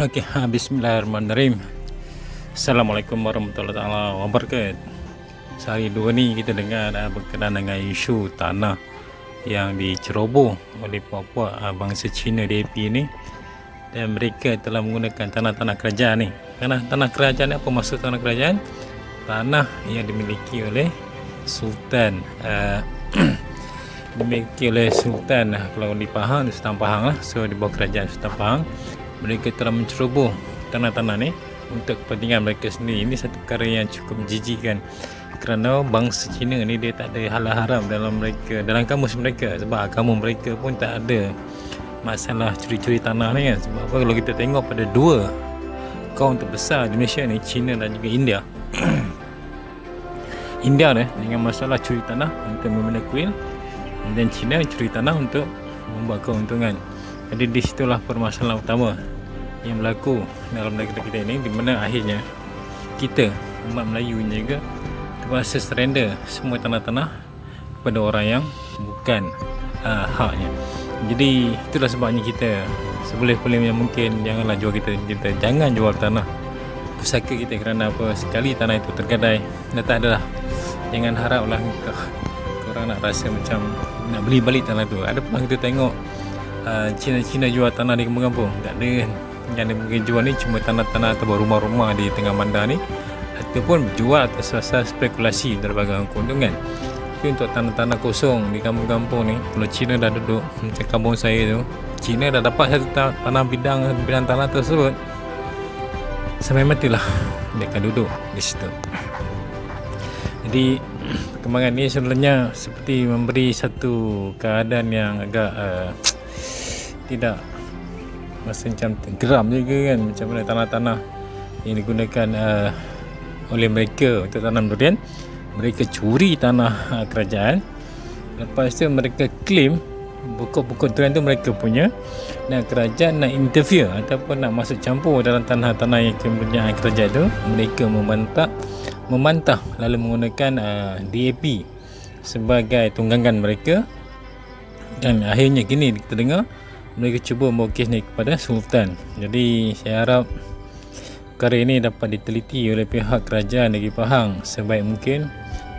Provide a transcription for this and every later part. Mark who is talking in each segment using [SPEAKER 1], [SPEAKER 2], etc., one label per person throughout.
[SPEAKER 1] Okey, bismillahirrahmanirrahim. Assalamualaikum warahmatullahi wabarakatuh. Sehari dua ni kita dengar berkenaan dengan isu tanah yang diceroboh oleh puak-puak bangsa Cina DAP ni, dan mereka telah menggunakan tanah-tanah kerajaan ni. Tanah kerajaan ni, apa maksud tanah kerajaan? Tanah yang dimiliki oleh Sultan dimiliki oleh Sultan, kalau di Pahang, di Sultan Pahang lah. So di bawah kerajaan Sultan Pahang, mereka telah menceroboh tanah-tanah ni untuk kepentingan mereka sendiri. Ini satu perkara yang cukup menjijikkan, kerana bangsa Cina ni dia tak ada halal haram dalam kamus mereka, sebab agama mereka pun tak ada masalah curi-curi tanah ni kan. Sebab apa, kalau kita tengok pada dua kaum terbesar di Malaysia ni, Cina dan juga India. India ni dengan masalah curi tanah untuk membina kuil, dan Cina curi tanah untuk membuat keuntungan. Jadi di situlah permasalahan utama yang berlaku dalam negara kita ini, di mana akhirnya kita umat Melayu juga terpaksa surrender semua tanah-tanah kepada orang yang bukan haknya. Jadi itulah sebabnya kita seboleh-bolehnya mungkin janganlah jual kita jangan jual tanah pusaka kita, kerana apa, sekali tanah itu tergadai dah tak ada lah. Jangan haraplah korang nak rasa macam nak beli balik tanah tu. Ada pernah kita tengok Cina jual tanah di kampung-kampung? Tak ada kan. Yang dia mungkin jual ni cuma tanah-tanah atau rumah-rumah di tengah bandar ni, ataupun jual atas asas spekulasi berbagai keuntungan. Tapi untuk tanah-tanah kosong di kampung-kampung ni, kalau Cina dah duduk macam kampung saya tu, Cina dah dapat satu tanah bidang tanah tersebut, sampai matilah dia akan duduk di situ. Jadi perkembangan ni sebenarnya seperti memberi satu keadaan yang agak tidak macam geram juga kan, macam mana tanah-tanah yang digunakan oleh mereka untuk tanam durian, mereka curi tanah kerajaan, lepas tu mereka claim pokok-pokok durian tu mereka punya, dan kerajaan nak interfere ataupun nak masuk campur dalam tanah-tanah yang kemudian kerajaan tu, mereka memantah lalu menggunakan DAP sebagai tunggangan mereka. Dan akhirnya kini kita dengar mereka cuba membawa kes ni kepada Sultan. Jadi saya harap perkara ini dapat diteliti oleh pihak kerajaan negeri Pahang sebaik mungkin.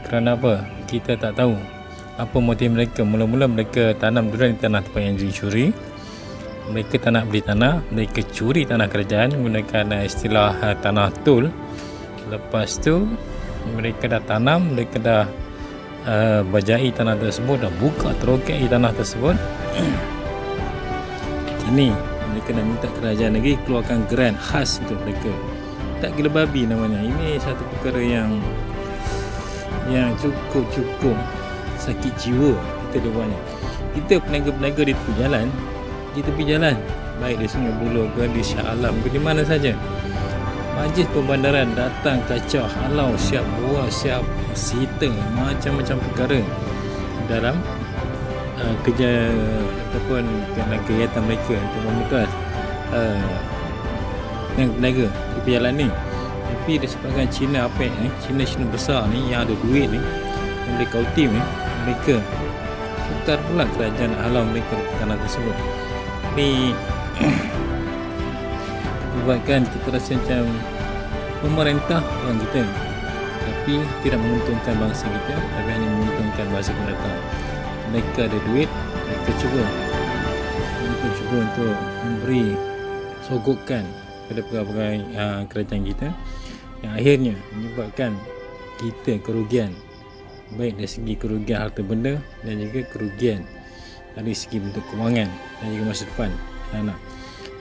[SPEAKER 1] Kerana apa? Kita tak tahu apa motif mereka. Mula-mula mereka tanam durian di tanah tempat yang dicuri. Mereka tak nak beli tanah, mereka curi tanah kerajaan menggunakan istilah tanah tol. Lepas tu mereka dah tanam, mereka dah bajai tanah tersebut, dah buka terokai tanah tersebut. Kini mereka nak minta kerajaan negeri keluarkan grant khas untuk mereka. Tak gila babi namanya. Ini satu perkara yang cukup sakit jiwa kita buatnya. Kita peniaga-peniaga di tepi jalan, baik di Sungai Buloh ke di Shah Alam ke di mana saja, Majlis Pembandaran datang kacau halau, siap buah, siap sita macam-macam perkara dalam kerja ataupun kegiatan mereka untuk memutus yang peniaga di perjalanan ni. Tapi disebabkan Cina Cina besar ni yang ada duit ni, yang boleh kautim ni, mereka sukar pula kerajaan halau mereka di tanah tersebut. Ni buatkan kita rasa macam pemerintah orang kita, tapi tidak menguntungkan bangsa kita, tapi hanya menguntungkan bangsa pendatang. Mereka ada duit, mereka cuba untuk memberi sogokan pada pegawai kerajaan kita, yang akhirnya menyebabkan kita kerugian, baik dari segi kerugian harta benda dan juga kerugian dari segi bentuk kewangan dan juga masa depan anak.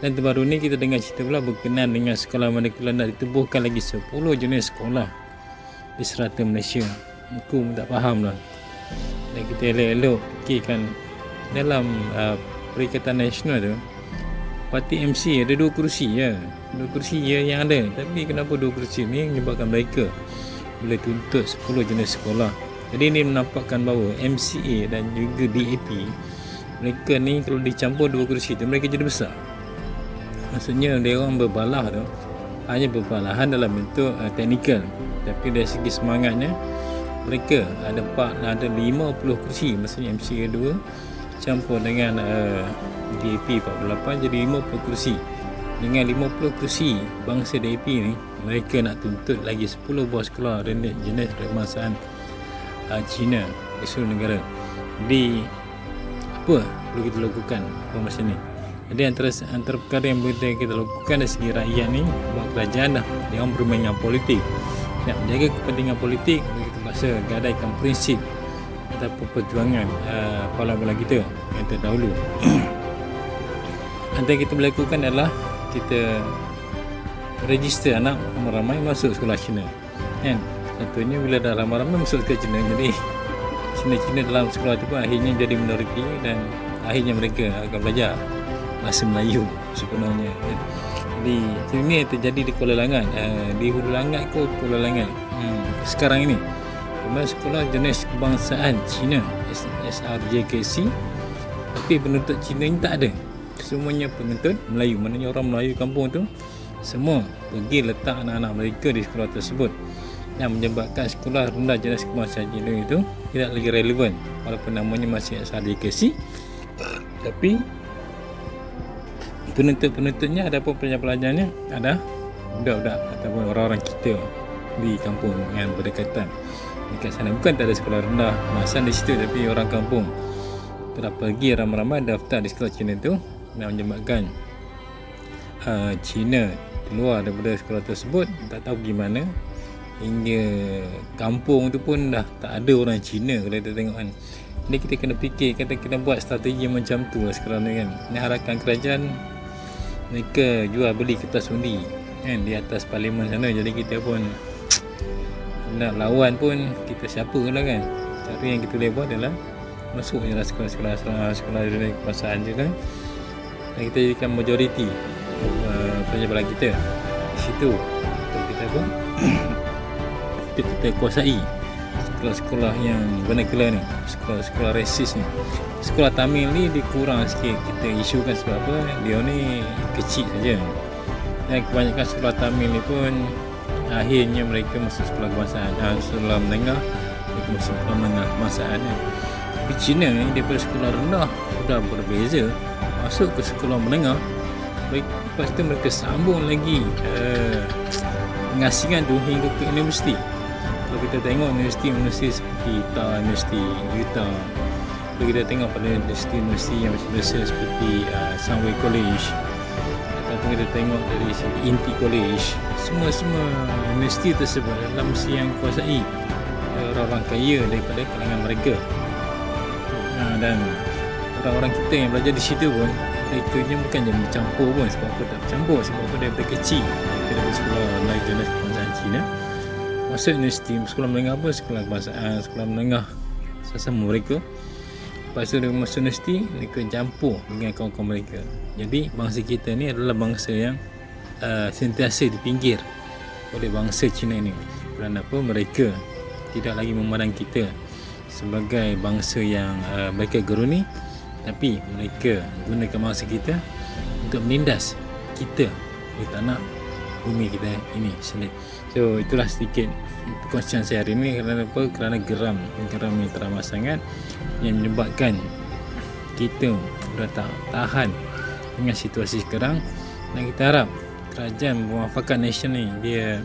[SPEAKER 1] Dan terbaru ni kita dengar cerita pula berkenaan dengan sekolah manakala nak ditubuhkan lagi 10 jenis sekolah di serata Malaysia. Aku tak faham lah. Dan kita elok-elok fikirkan dalam Perikatan Nasional tu, parti MC ada 2 kursi je. 2 kursi je yang ada. Tapi kenapa 2 kursi ni menyebabkan mereka boleh tuntut 10 jenis sekolah. Jadi ini menampakkan bahawa MCA dan juga DAP, mereka ni kalau dicampur 2 kursi tu, mereka jadi besar. Maksudnya dia orang berbalah tu hanya berbalahan dalam bentuk teknikal, tapi dari segi semangatnya mereka ada 50 kursi. Maksudnya MCA 2 campur dengan DAP 48 jadi 50 kursi. dengan 50 kursi bangsa DAP ni, mereka nak tuntut lagi 10 buah sekolah rendah jenis kebangsaan Cina di seluruh negara. Jadi apa perlu kita lakukan pada masa ni? Jadi antara perkara yang boleh kita lakukan dari segi rakyat ni, buat kerajaan dah dia orang bermain dengan politik, nak menjaga kepentingan politik, kita paksa gadaikan prinsip ataupun perjuangan pahlawan kita yang terdahulu. Antara kita melakukan adalah kita register anak ramai-ramai masuk sekolah Cina, kan? Contohnya bila dah ramai-ramai masuk ke Cina, jadi Cina-Cina dalam sekolah itu pun akhirnya jadi minoriti dan akhirnya mereka akan belajar bahasa Melayu sepenuhnya, kan? Jadi ini yang terjadi di Kuala Langat, di Hulu Langat ke Kuala Langat sekarang ini, di mana sekolah jenis kebangsaan Cina SRJKC, tapi penuntut Cina ini tak ada, semuanya penuntut Melayu. Maknanya orang Melayu kampung tu semua pergi letak anak-anak mereka di sekolah tersebut, yang menyebabkan sekolah rendah jenis kebangsaan Cina itu tidak lagi relevan walaupun namanya masih SRJKC, tapi penuntut-penuntutnya ataupun pelajar-pelajarnya ada budak-budak ataupun orang-orang kita di kampung yang berdekatan dekat sana. Bukan tak ada sekolah rendah kebangsaan di situ, tapi orang kampung telah pergi ramai-ramai daftar di sekolah Cina itu, dan menyebabkan Cina keluar daripada sekolah tersebut, tak tahu gimana, hingga kampung tu pun dah tak ada orang Cina kalau kita tengok, kan. Jadi kita kena fikir, kita kena buat strategi macam tu lah sekarang ni, kan. Ini harapan kerajaan, mereka jual beli kertas undi, kan, di atas parlimen sana. Jadi kita pun nak lawan pun kita siapa lah, kan. Cara yang kita boleh buat adalah masuk je lah sekolah dari kebangsaan je, kan. Dan kita jadikan majoriti pelajar-pelajar kita di situ. Kita apa? kita kuasai sekolah-sekolah yang vernacular ni, sekolah-sekolah rasis ni. Sekolah Tamil ni dikurang sikit kita isukan, sebab apa? Dia ni kecil saja. Dan kebanyakan sekolah Tamil ni pun akhirnya mereka masuk sekolah kebangsaan, sekolah menengah, mereka masuk sekolah menengah kebangsaan ni. Tapi Cina ni daripada sekolah rendah sudah berbeza masuk ke sekolah menengah, lepas tu mereka sambung lagi pengasingan tu hingga ke universiti. Kalau kita tengok universiti seperti Universiti Utah, kalau kita tengok pada universiti yang biasa seperti Sunway College, ataupun kita tengok dari Inti College, semua universiti tersebut adalah mesti yang kuasai orang-orang kaya daripada kalangan mereka. Dan orang-orang kita yang belajar di situ pun, mereka je bukan je bercampur pun. Sebab apa tak bercampur? Sebab apa daripada kecil mereka daripada sekolah lain jenis kebangsaan Cina masuk universiti, sekolah menengah pun sekolah kebangsaan, sekolah menengah sama mereka. Lepas tu mereka masuk universiti, mereka campur dengan kawan-kawan mereka. Jadi bangsa kita ni adalah bangsa yang sentiasa dipinggir oleh bangsa Cina ni. Kerana apa? Mereka tidak lagi memandang kita sebagai bangsa yang mereka geruni, tapi mereka gunakan masa kita untuk menindas kita di tanah bumi kita ini sendiri. So itulah sedikit perkongsian saya hari ini. Kerana apa? Kerana geram ni teramat sangat, yang menyebabkan kita sudah tak tahan dengan situasi sekarang. Dan kita harap kerajaan Muafakat Nasional ni, dia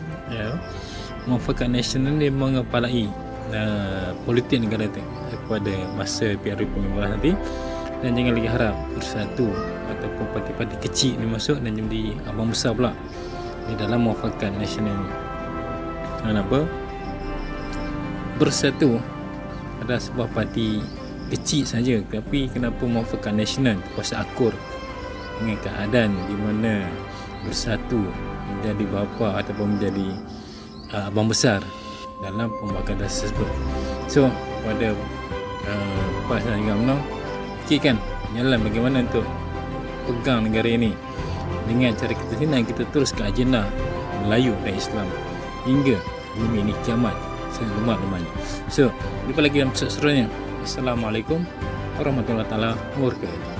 [SPEAKER 1] Muafakat Nasional ni mengepalai politik negara kepada masa PRU pemimpinan nanti. Dan jangan lagi harap Bersatu ataupun parti-parti kecil ni masuk dan jadi abang besar pula di dalam Muafakat Nasional ni. Kenapa? Bersatu adalah sebuah parti kecil saja, tapi kenapa Muafakat Nasional terpaksa akur dengan keadaan di mana Bersatu menjadi bapa ataupun menjadi abang besar dalam pembakaran tersebut. So pada PAS dan juga UMNO, fikirkan jalan bagaimana untuk pegang negara ini dengan cara kita senang, kita terus ke agenda Melayu dan Islam hingga bumi ini kiamat selemah-lemahnya. So jumpa lagi dalam episode seterusnya. Assalamualaikum warahmatullahi wabarakatuh.